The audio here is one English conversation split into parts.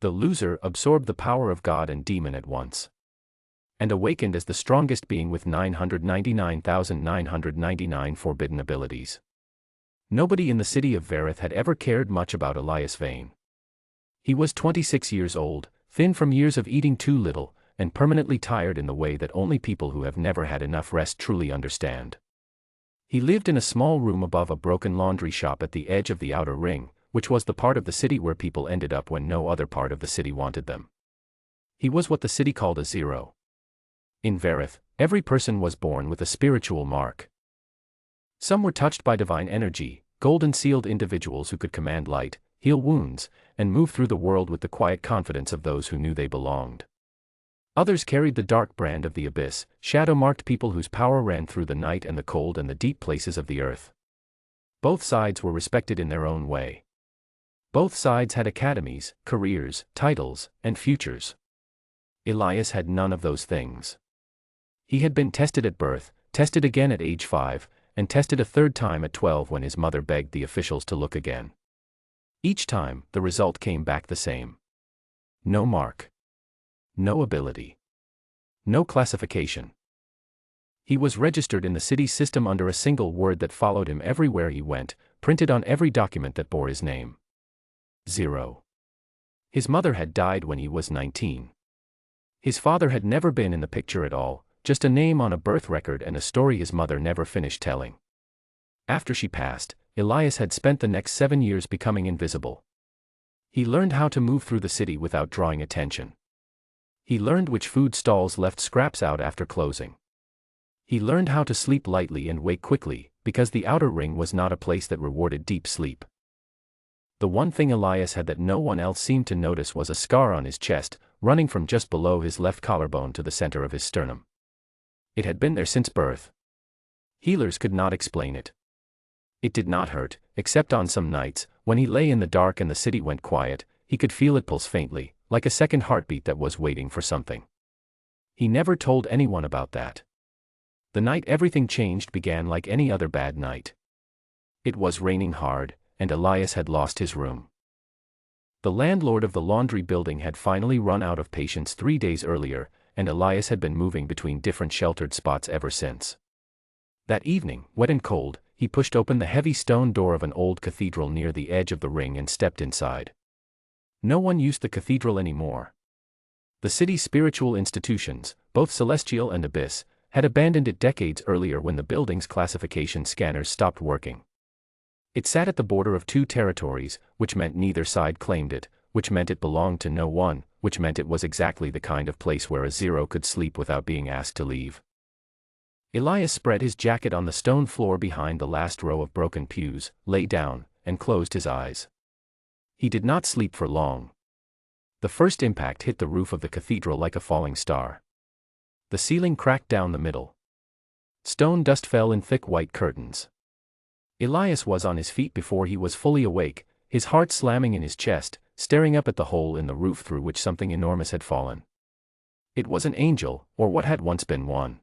The loser absorbed the power of god and demon at once, and awakened as the strongest being with 999,999 forbidden abilities. Nobody in the city of Vareth had ever cared much about Elias Vane. He was 26 years old, thin from years of eating too little, and permanently tired in the way that only people who have never had enough rest truly understand. He lived in a small room above a broken laundry shop at the edge of the outer ring, which was the part of the city where people ended up when no other part of the city wanted them. He was what the city called a zero. In Vareth, every person was born with a spiritual mark. Some were touched by divine energy, golden-sealed individuals who could command light, heal wounds, and move through the world with the quiet confidence of those who knew they belonged. Others carried the dark brand of the abyss, shadow-marked people whose power ran through the night and the cold and the deep places of the earth. Both sides were respected in their own way. Both sides had academies, careers, titles, and futures. Elias had none of those things. He had been tested at birth, tested again at age 5, and tested a third time at 12 when his mother begged the officials to look again. Each time, the result came back the same. No mark. No ability. No classification. He was registered in the city's system under a single word that followed him everywhere he went, printed on every document that bore his name. 0. His mother had died when he was 19. His father had never been in the picture at all, just a name on a birth record and a story his mother never finished telling. After she passed, Elias had spent the next 7 years becoming invisible. He learned how to move through the city without drawing attention. He learned which food stalls left scraps out after closing. He learned how to sleep lightly and wake quickly, because the outer ring was not a place that rewarded deep sleep. The one thing Elias had that no one else seemed to notice was a scar on his chest, running from just below his left collarbone to the center of his sternum. It had been there since birth. Healers could not explain it. It did not hurt, except on some nights, when he lay in the dark and the city went quiet, he could feel it pulse faintly, like a second heartbeat that was waiting for something. He never told anyone about that. The night everything changed began like any other bad night. It was raining hard, and Elias had lost his room. The landlord of the laundry building had finally run out of patience 3 days earlier, and Elias had been moving between different sheltered spots ever since. That evening, wet and cold, he pushed open the heavy stone door of an old cathedral near the edge of the ring and stepped inside. No one used the cathedral anymore. The city's spiritual institutions, both celestial and abyss, had abandoned it decades earlier when the building's classification scanners stopped working. It sat at the border of 2 territories, which meant neither side claimed it, which meant it belonged to no one, which meant it was exactly the kind of place where a zero could sleep without being asked to leave. Elias spread his jacket on the stone floor behind the last row of broken pews, lay down, and closed his eyes. He did not sleep for long. The first impact hit the roof of the cathedral like a falling star. The ceiling cracked down the middle. Stone dust fell in thick white curtains. Elias was on his feet before he was fully awake, his heart slamming in his chest, staring up at the hole in the roof through which something enormous had fallen. It was an angel, or what had once been one.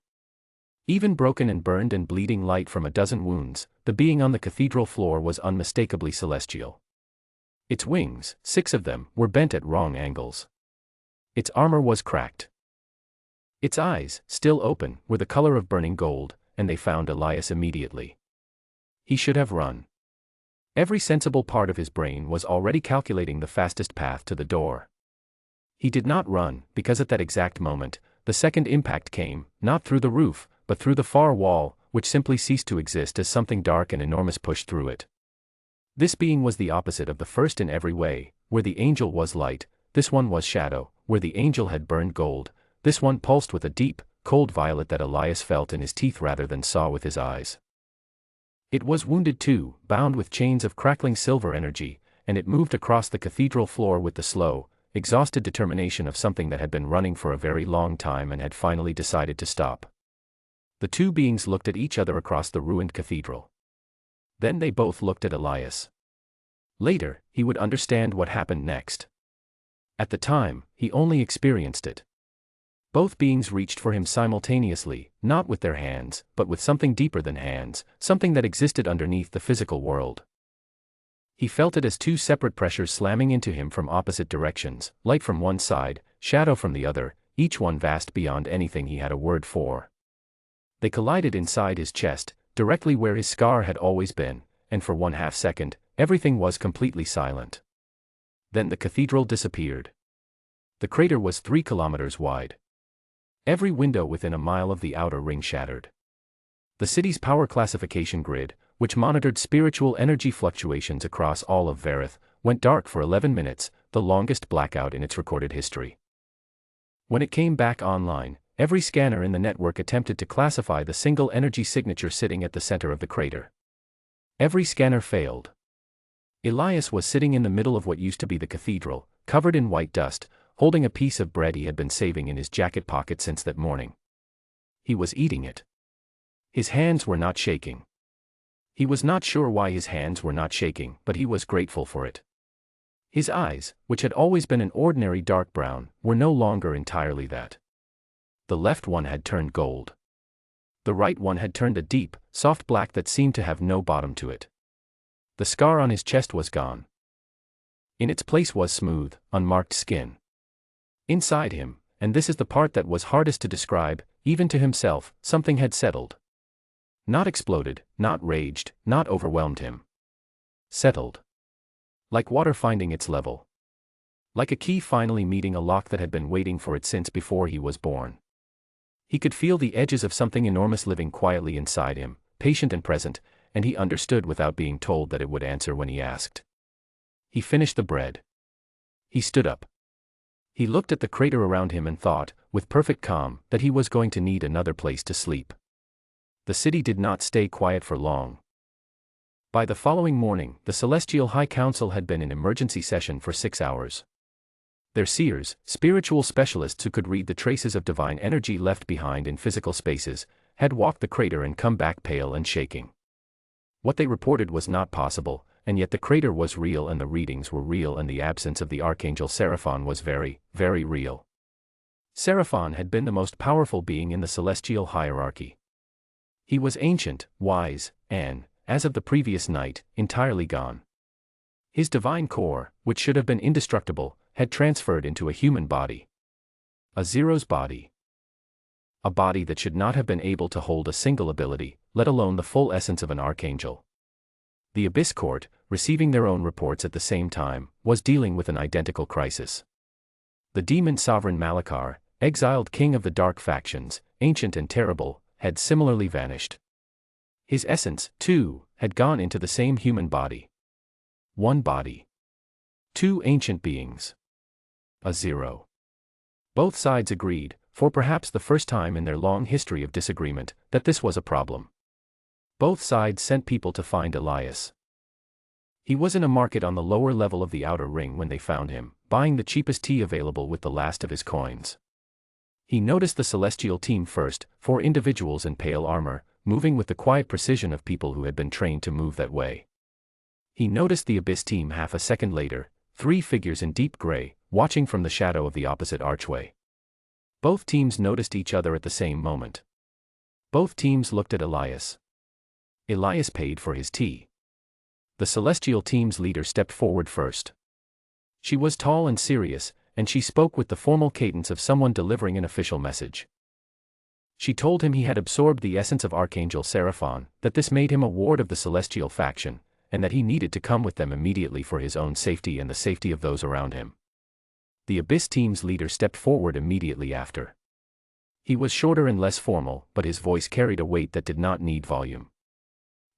Even broken and burned and bleeding light from a dozen wounds, the being on the cathedral floor was unmistakably celestial. Its wings, 6 of them, were bent at wrong angles. Its armor was cracked. Its eyes, still open, were the color of burning gold, and they found Elias immediately. He should have run. Every sensible part of his brain was already calculating the fastest path to the door. He did not run, because at that exact moment, the second impact came, not through the roof, but through the far wall, which simply ceased to exist as something dark and enormous pushed through it. This being was the opposite of the first in every way. Where the angel was light, this one was shadow. Where the angel had burned gold, this one pulsed with a deep, cold violet that Elias felt in his teeth rather than saw with his eyes. It was wounded too, bound with chains of crackling silver energy, and it moved across the cathedral floor with the slow, exhausted determination of something that had been running for a very long time and had finally decided to stop. The 2 beings looked at each other across the ruined cathedral. Then they both looked at Elias. Later, he would understand what happened next. At the time, he only experienced it. Both beings reached for him simultaneously, not with their hands, but with something deeper than hands, something that existed underneath the physical world. He felt it as two separate pressures slamming into him from opposite directions, light from one side, shadow from the other, each one vast beyond anything he had a word for. They collided inside his chest, directly where his scar had always been, and for 1/2 second, everything was completely silent. Then the cathedral disappeared. The crater was 3 kilometers wide. Every window within a mile of the outer ring shattered. The city's power classification grid, which monitored spiritual energy fluctuations across all of Verith, went dark for 11 minutes, the longest blackout in its recorded history. When it came back online, every scanner in the network attempted to classify the single energy signature sitting at the center of the crater. Every scanner failed. Elias was sitting in the middle of what used to be the cathedral, covered in white dust, holding a piece of bread he had been saving in his jacket pocket since that morning. He was eating it. His hands were not shaking. He was not sure why his hands were not shaking, but he was grateful for it. His eyes, which had always been an ordinary dark brown, were no longer entirely that. The left one had turned gold. The right one had turned a deep, soft black that seemed to have no bottom to it. The scar on his chest was gone. In its place was smooth, unmarked skin. Inside him, and this is the part that was hardest to describe, even to himself, something had settled. Not exploded, not raged, not overwhelmed him. Settled. Like water finding its level. Like a key finally meeting a lock that had been waiting for it since before he was born. He could feel the edges of something enormous living quietly inside him, patient and present, and he understood without being told that it would answer when he asked. He finished the bread. He stood up. He looked at the crater around him and thought, with perfect calm, that he was going to need another place to sleep. The city did not stay quiet for long. By the following morning, the Celestial High Council had been in emergency session for 6 hours. Their seers, spiritual specialists who could read the traces of divine energy left behind in physical spaces, had walked the crater and come back pale and shaking. What they reported was not possible, and yet the crater was real and the readings were real and the absence of the Archangel Seraphon was very, very real. Seraphon had been the most powerful being in the celestial hierarchy. He was ancient, wise, and, as of the previous night, entirely gone. His divine core, which should have been indestructible, had transferred into a human body. A Zero's body. A body that should not have been able to hold a single ability, let alone the full essence of an archangel. The Abyss Court, receiving their own reports at the same time, was dealing with an identical crisis. The demon sovereign Malakar, exiled king of the dark factions, ancient and terrible, had similarly vanished. His essence, too, had gone into the same human body. One body. 2 ancient beings. A Zero. Both sides agreed, for perhaps the first time in their long history of disagreement, that this was a problem. Both sides sent people to find Elias. He was in a market on the lower level of the outer ring when they found him, buying the cheapest tea available with the last of his coins. He noticed the celestial team first, 4 individuals in pale armor, moving with the quiet precision of people who had been trained to move that way. He noticed the Abyss team half a second later, 3 figures in deep gray, watching from the shadow of the opposite archway. Both teams noticed each other at the same moment. Both teams looked at Elias. Elias paid for his tea. The celestial team's leader stepped forward first. She was tall and serious, and she spoke with the formal cadence of someone delivering an official message. She told him he had absorbed the essence of Archangel Seraphon, that this made him a ward of the celestial faction, and that he needed to come with them immediately for his own safety and the safety of those around him. The Abyss team's leader stepped forward immediately after. He was shorter and less formal, but his voice carried a weight that did not need volume.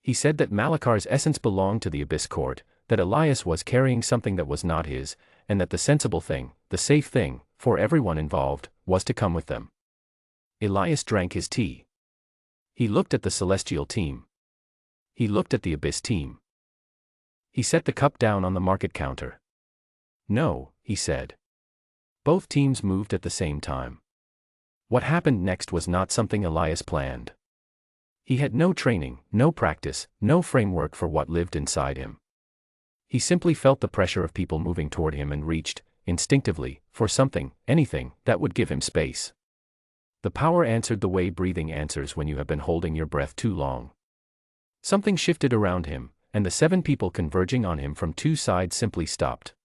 He said that Malakar's essence belonged to the Abyss Court, that Elias was carrying something that was not his, and that the sensible thing, the safe thing, for everyone involved, was to come with them. Elias drank his tea. He looked at the celestial team. He looked at the Abyss team. He set the cup down on the market counter. No, he said. Both teams moved at the same time. What happened next was not something Elias planned. He had no training, no practice, no framework for what lived inside him. He simply felt the pressure of people moving toward him and reached, instinctively, for something, anything, that would give him space. The power answered the way breathing answers when you have been holding your breath too long. Something shifted around him, and the 7 people converging on him from 2 sides simply stopped.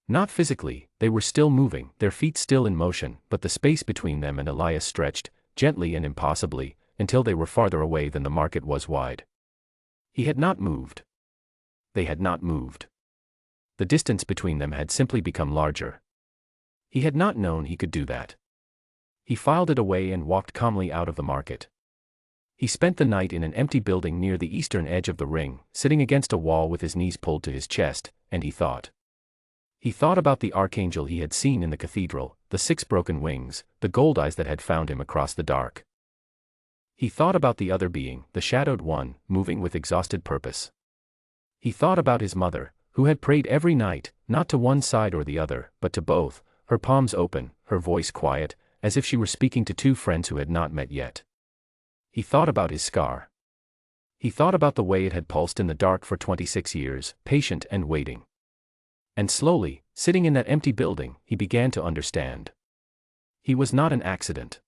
Not physically, they were still moving, their feet still in motion, but the space between them and Elias stretched, gently and impossibly, until they were farther away than the market was wide. He had not moved. They had not moved. The distance between them had simply become larger. He had not known he could do that. He filed it away and walked calmly out of the market. He spent the night in an empty building near the eastern edge of the ring, sitting against a wall with his knees pulled to his chest, and he thought. He thought about the archangel he had seen in the cathedral, the 6 broken wings, the gold eyes that had found him across the dark. He thought about the other being, the shadowed one, moving with exhausted purpose. He thought about his mother, who had prayed every night, not to one side or the other, but to both, her palms open, her voice quiet, as if she were speaking to 2 friends who had not met yet. He thought about his scar. He thought about the way it had pulsed in the dark for 26 years, patient and waiting. And slowly, sitting in that empty building, he began to understand. He was not an accident.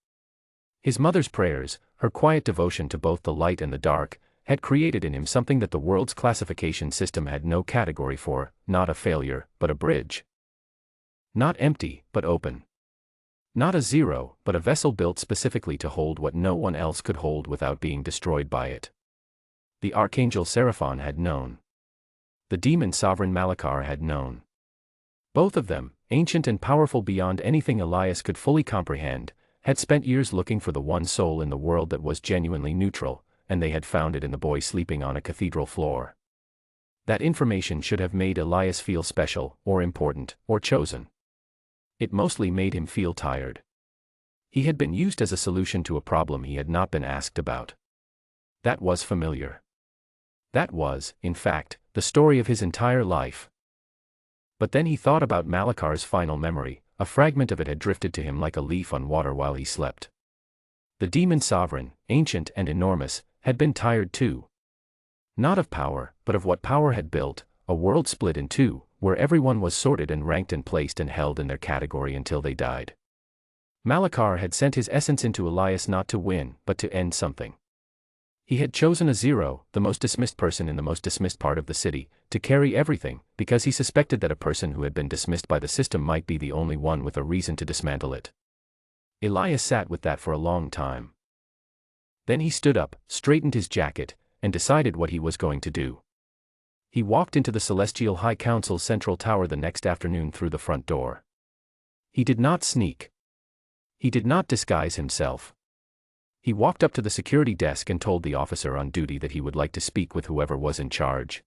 His mother's prayers, her quiet devotion to both the light and the dark, had created in him something that the world's classification system had no category for, not a failure, but a bridge. Not empty, but open. Not a zero, but a vessel built specifically to hold what no one else could hold without being destroyed by it. The archangel Seraphon had known. The demon sovereign Malachar had known. Both of them, ancient and powerful beyond anything Elias could fully comprehend, had spent years looking for the one soul in the world that was genuinely neutral, and they had found it in the boy sleeping on a cathedral floor. That information should have made Elias feel special, or important, or chosen. It mostly made him feel tired. He had been used as a solution to a problem he had not been asked about. That was familiar. That was, in fact, the story of his entire life. But then he thought about Malachar's final memory, a fragment of it had drifted to him like a leaf on water while he slept. The demon sovereign, ancient and enormous, had been tired too. Not of power, but of what power had built, a world split in 2, where everyone was sorted and ranked and placed and held in their category until they died. Malachar had sent his essence into Elias not to win, but to end something. He had chosen a 0, the most dismissed person in the most dismissed part of the city, to carry everything, because he suspected that a person who had been dismissed by the system might be the only one with a reason to dismantle it. Elias sat with that for a long time. Then he stood up, straightened his jacket, and decided what he was going to do. He walked into the Celestial High Council's central tower the next afternoon through the front door. He did not sneak. He did not disguise himself. He walked up to the security desk and told the officer on duty that he would like to speak with whoever was in charge.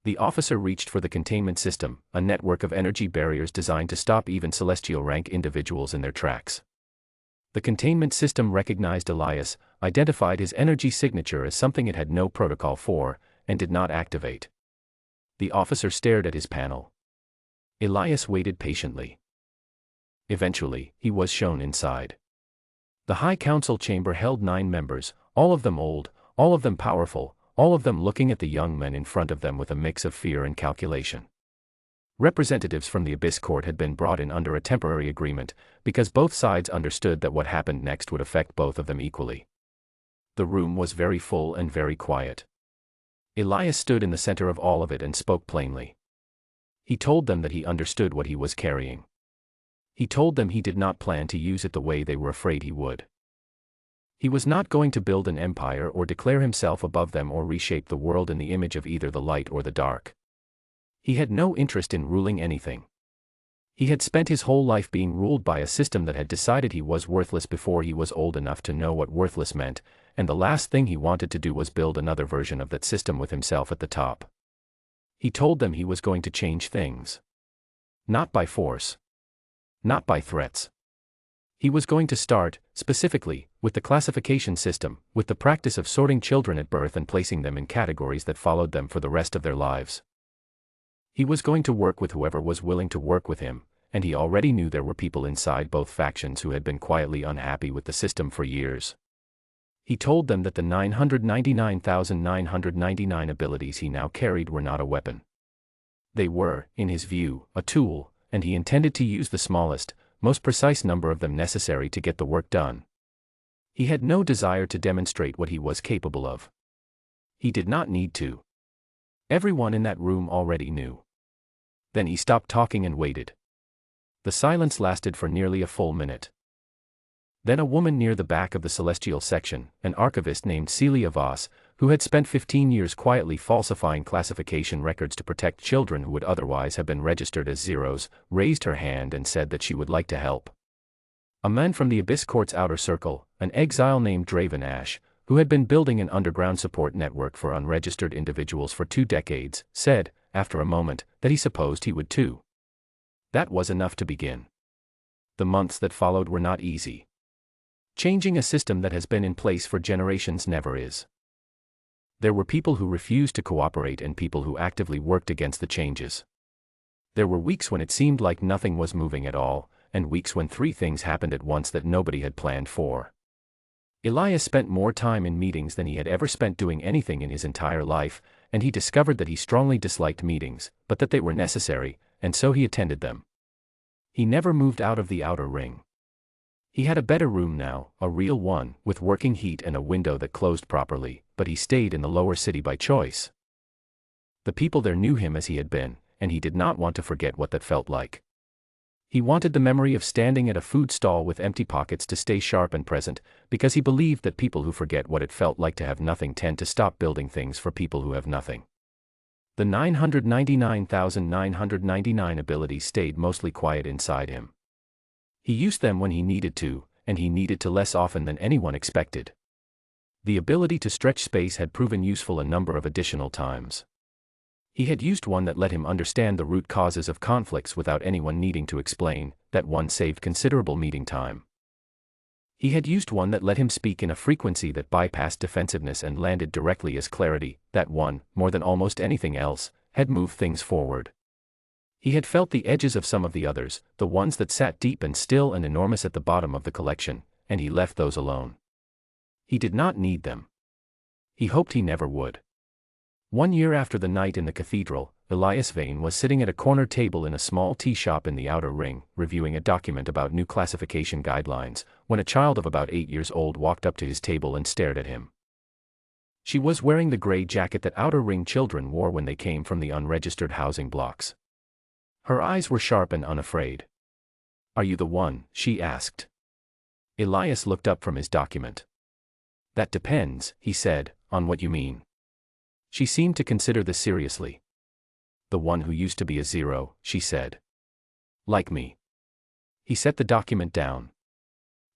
The officer reached for the containment system, a network of energy barriers designed to stop even celestial rank individuals in their tracks. The containment system recognized Elias, identified his energy signature as something it had no protocol for, and did not activate. The officer stared at his panel. Elias waited patiently. Eventually, he was shown inside. The High Council chamber held 9 members, all of them old, all of them powerful, all of them looking at the young men in front of them with a mix of fear and calculation. Representatives from the Abyss Court had been brought in under a temporary agreement, because both sides understood that what happened next would affect both of them equally. The room was very full and very quiet. Elias stood in the center of all of it and spoke plainly. He told them that he understood what he was carrying. He told them he did not plan to use it the way they were afraid he would. He was not going to build an empire or declare himself above them or reshape the world in the image of either the light or the dark. He had no interest in ruling anything. He had spent his whole life being ruled by a system that had decided he was worthless before he was old enough to know what worthless meant, and the last thing he wanted to do was build another version of that system with himself at the top. He told them he was going to change things. Not by force. Not by threats. He was going to start, specifically, with the classification system, with the practice of sorting children at birth and placing them in categories that followed them for the rest of their lives. He was going to work with whoever was willing to work with him, and he already knew there were people inside both factions who had been quietly unhappy with the system for years. He told them that the 999,999 abilities he now carried were not a weapon. They were, in his view, a tool, and he intended to use the smallest, most precise number of them necessary to get the work done. He had no desire to demonstrate what he was capable of. He did not need to. Everyone in that room already knew. Then he stopped talking and waited. The silence lasted for nearly a full minute. Then a woman near the back of the celestial section, an archivist named Celia Voss, who had spent 15 years quietly falsifying classification records to protect children who would otherwise have been registered as zeros, raised her hand and said that she would like to help. A man from the Abyss Court's outer circle, an exile named Draven Ash, who had been building an underground support network for unregistered individuals for 2 decades, said, after a moment, that he supposed he would too. That was enough to begin. The months that followed were not easy. Changing a system that has been in place for generations never is. There were people who refused to cooperate and people who actively worked against the changes. There were weeks when it seemed like nothing was moving at all, and weeks when 3 things happened at once that nobody had planned for. Elias spent more time in meetings than he had ever spent doing anything in his entire life, and he discovered that he strongly disliked meetings, but that they were necessary, and so he attended them. He never moved out of the outer ring. He had a better room now, a real one, with working heat and a window that closed properly, but he stayed in the lower city by choice. The people there knew him as he had been, and he did not want to forget what that felt like. He wanted the memory of standing at a food stall with empty pockets to stay sharp and present, because he believed that people who forget what it felt like to have nothing tend to stop building things for people who have nothing. The 999,999 abilities stayed mostly quiet inside him. He used them when he needed to, and he needed to less often than anyone expected. The ability to stretch space had proven useful a number of additional times. He had used one that let him understand the root causes of conflicts without anyone needing to explain. That one saved considerable meeting time. He had used one that let him speak in a frequency that bypassed defensiveness and landed directly as clarity. That one, more than almost anything else, had moved things forward. He had felt the edges of some of the others, the ones that sat deep and still and enormous at the bottom of the collection, and he left those alone. He did not need them. He hoped he never would. 1 year after the night in the cathedral, Elias Vane was sitting at a corner table in a small tea shop in the outer ring, reviewing a document about new classification guidelines, when a child of about 8 years old walked up to his table and stared at him. She was wearing the gray jacket that outer ring children wore when they came from the unregistered housing blocks. Her eyes were sharp and unafraid. "Are you the one?" she asked. Elias looked up from his document. "That depends," he said, "on what you mean." She seemed to consider this seriously. "The one who used to be a zero," she said. "Like me." He set the document down.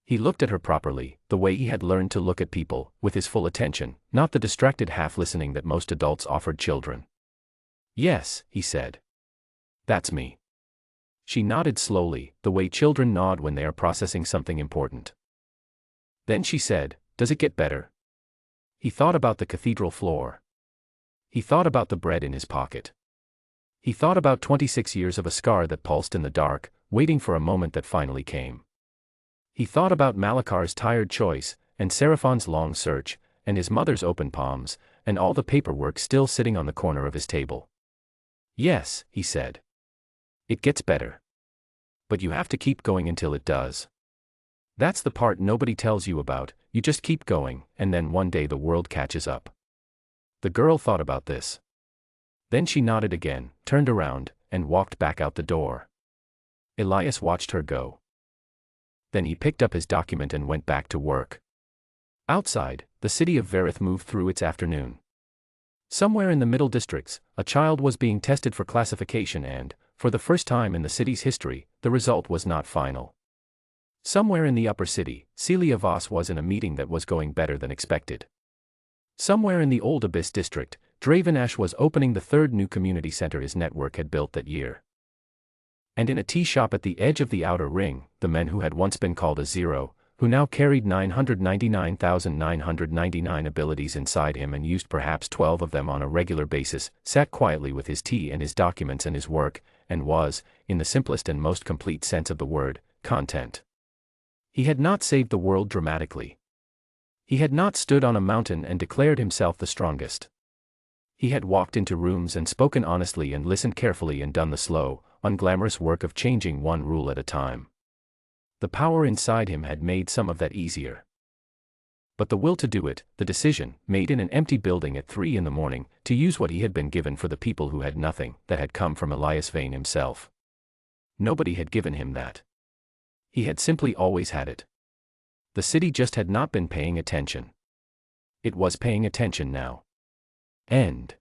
He looked at her properly, the way he had learned to look at people, with his full attention, not the distracted half-listening that most adults offered children. "Yes," he said. "That's me." She nodded slowly, the way children nod when they are processing something important. Then she said, "Does it get better?" He thought about the cathedral floor. He thought about the bread in his pocket. He thought about 26 years of a scar that pulsed in the dark, waiting for a moment that finally came. He thought about Malakar's tired choice, and Seraphon's long search, and his mother's open palms, and all the paperwork still sitting on the corner of his table. "Yes," he said. "It gets better. But you have to keep going until it does. That's the part nobody tells you about. You just keep going, and then one day the world catches up." The girl thought about this. Then she nodded again, turned around, and walked back out the door. Elias watched her go. Then he picked up his document and went back to work. Outside, the city of Verith moved through its afternoon. Somewhere in the middle districts, a child was being tested for classification and, for the first time in the city's history, the result was not final. Somewhere in the upper city, Celia Voss was in a meeting that was going better than expected. Somewhere in the old Abyss district, Draven Ash was opening the 3rd new community center his network had built that year. And in a tea shop at the edge of the outer ring, the men who had once been called a zero, who now carried 999,999 abilities inside him and used perhaps 12 of them on a regular basis, sat quietly with his tea and his documents and his work, and was, in the simplest and most complete sense of the word, content. He had not saved the world dramatically. He had not stood on a mountain and declared himself the strongest. He had walked into rooms and spoken honestly and listened carefully and done the slow, unglamorous work of changing one rule at a time. The power inside him had made some of that easier. But the will to do it, the decision, made in an empty building at 3 in the morning, to use what he had been given for the people who had nothing, that had come from Elias Vane himself. Nobody had given him that. He had simply always had it. The city just had not been paying attention. It was paying attention now. End.